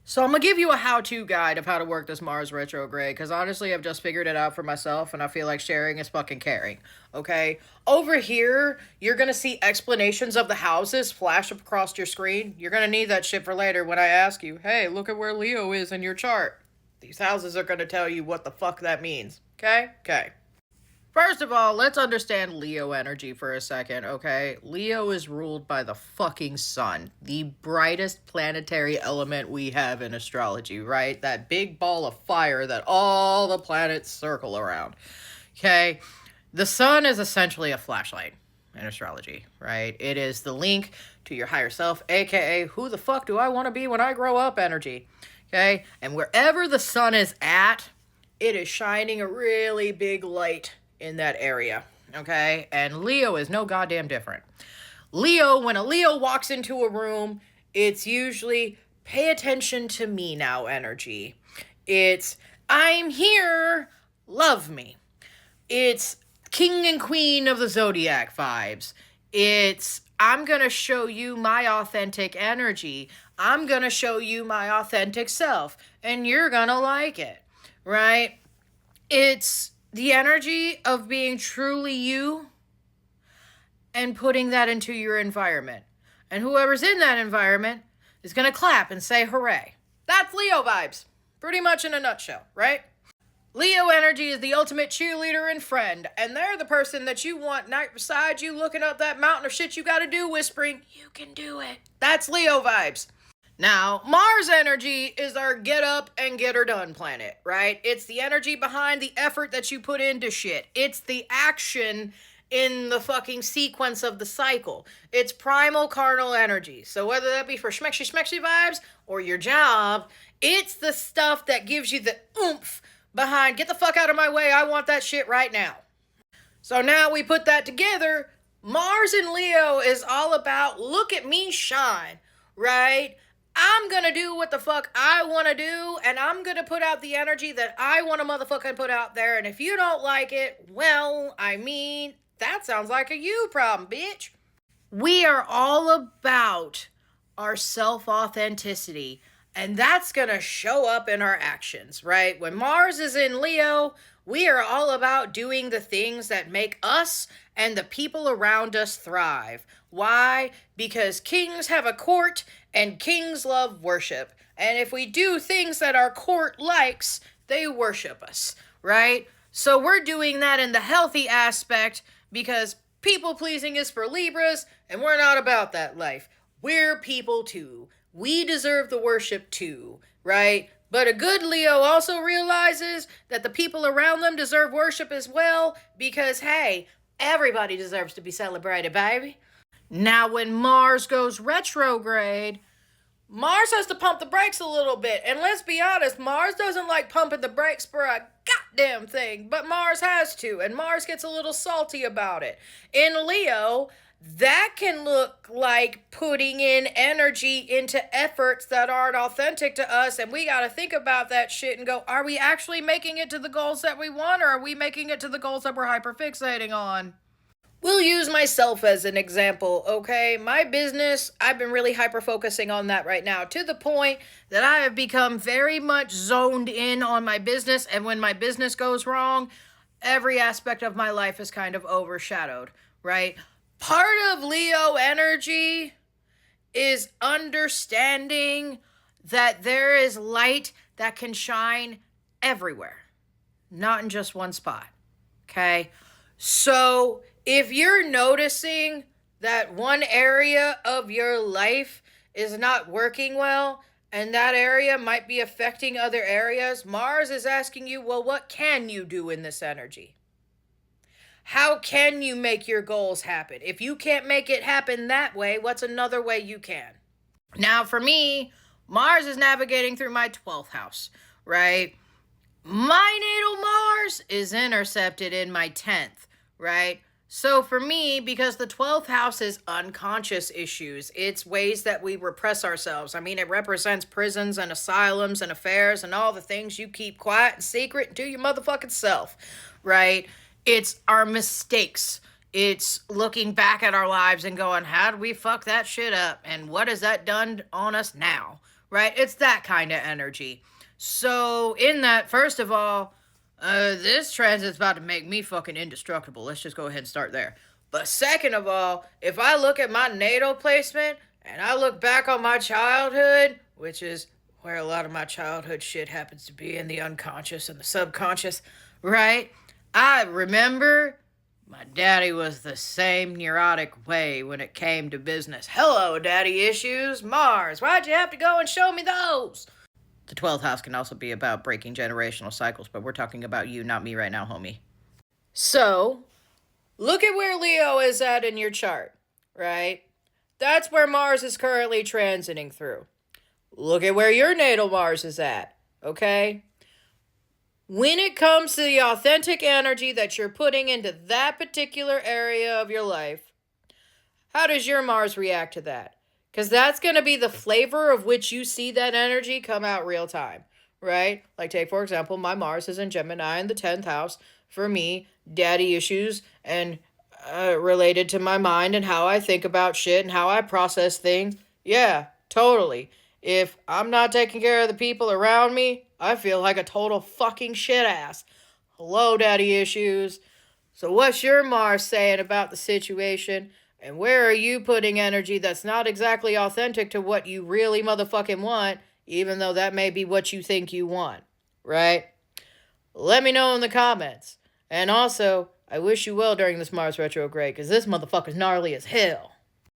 So I'm gonna give you a how-to guide of how to work this Mars retrograde, because honestly, I've just figured it out for myself, and I feel like sharing is fucking caring. Okay? Over here, you're gonna see explanations of the houses flash up across your screen. You're gonna need that shit for later when I ask you, hey, look at where Leo is in your chart. These houses are gonna tell you what the fuck that means. Okay? Okay. First of all, let's understand Leo energy for a second, okay? Leo is ruled by the fucking sun, the brightest planetary element we have in astrology, right? That big ball of fire that all the planets circle around, okay? The sun is essentially a flashlight in astrology, right? It is the link to your higher self, aka who the fuck do I want to be when I grow up energy, okay? And wherever the sun is at, it is shining a really big light in that area, okay? And Leo is no goddamn different. When a Leo walks into a room, it's usually pay attention to me now energy. It's I'm here, love me. It's king and queen of the zodiac vibes. It's I'm going to show you my authentic energy. I'm going to show you my authentic self, and you're going to like it, right? It's the energy of being truly you and putting that into your environment. And whoever's in that environment is going to clap and say hooray. That's Leo vibes, pretty much in a nutshell, right? Leo energy is the ultimate cheerleader and friend, and they're the person that you want right beside you looking up that mountain of shit you gotta do, whispering, you can do it. That's Leo vibes. Now, Mars energy is our get up and get her done planet, right? It's the energy behind the effort that you put into shit. It's the action in the fucking sequence of the cycle. It's primal carnal energy. So whether that be for schmexy vibes or your job, it's the stuff that gives you the oomph behind, get the fuck out of my way, I want that shit right now. So now we put that together. Mars in Leo is all about look at me shine, right? I'm gonna do what the fuck I wanna do, and I'm gonna put out the energy that I wanna motherfucking put out there, and if you don't like it, well, I mean, that sounds like a you problem, bitch. We are all about our self-authenticity, and that's gonna show up in our actions, right? When Mars is in Leo, we are all about doing the things that make us and the people around us thrive. Why? Because kings have a court and kings love worship. And if we do things that our court likes, they worship us, right? So we're doing that in the healthy aspect because people pleasing is for Libras, and we're not about that life. We're people too. We deserve the worship too, right? But a good Leo also realizes that the people around them deserve worship as well because, hey, everybody deserves to be celebrated, baby. Now, when Mars goes retrograde, Mars has to pump the brakes a little bit. And let's be honest, Mars doesn't like pumping the brakes for a goddamn thing, but Mars has to, and Mars gets a little salty about it. In Leo, that can look like putting in energy into efforts that aren't authentic to us, and we got to think about that shit and go, are we actually making it to the goals that we want, or are we making it to the goals that we're hyperfixating on? We'll use myself as an example, okay? My business, I've been really hyper-focusing on that right now, to the point that I have become very much zoned in on my business, and when my business goes wrong, every aspect of my life is kind of overshadowed, right? Part of Leo energy is understanding that there is light that can shine everywhere, not in just one spot, okay? So if you're noticing that one area of your life is not working well, and that area might be affecting other areas, Mars is asking you, well, what can you do in this energy? How can you make your goals happen? If you can't make it happen that way, what's another way you can? Now, for me, Mars is navigating through my 12th house, right? My natal Mars is intercepted in my 10th, right? So for me, because the 12th house is unconscious issues, it's ways that we repress ourselves. I mean, it represents prisons and asylums and affairs and all the things you keep quiet and secret to your motherfucking self, right? It's our mistakes. It's looking back at our lives and going, how did we fuck that shit up? And what has that done on us now? right? It's that kind of energy. So, in that, first of all, this transit's about to make me fucking indestructible. Let's just go ahead and start there. But second of all, if I look at my natal placement and I look back on my childhood, which is where a lot of my childhood shit happens to be in the unconscious and the subconscious, right? I remember my daddy was the same neurotic way when it came to business. Hello, daddy issues. Mars, why'd you have to go and show me those? The 12th house can also be about breaking generational cycles, but we're talking about you, not me right now, homie. So, look at where Leo is at in your chart, right? That's where Mars is currently transiting through. Look at where your natal Mars is at, okay? When it comes to the authentic energy that you're putting into that particular area of your life, how does your Mars react to that? Because that's going to be the flavor of which you see that energy come out real time, right? Like, take, for example, my Mars is in Gemini in the 10th house. For me, daddy issues and related to my mind and how I think about shit and how I process things. Yeah, totally. If I'm not taking care of the people around me, I feel like a total fucking shit ass. Hello, daddy issues. So what's your Mars saying about the situation? And where are you putting energy that's not exactly authentic to what you really motherfucking want, even though that may be what you think you want, right? Let me know in the comments. And also, I wish you well during this Mars retrograde, because this motherfucker's gnarly as hell.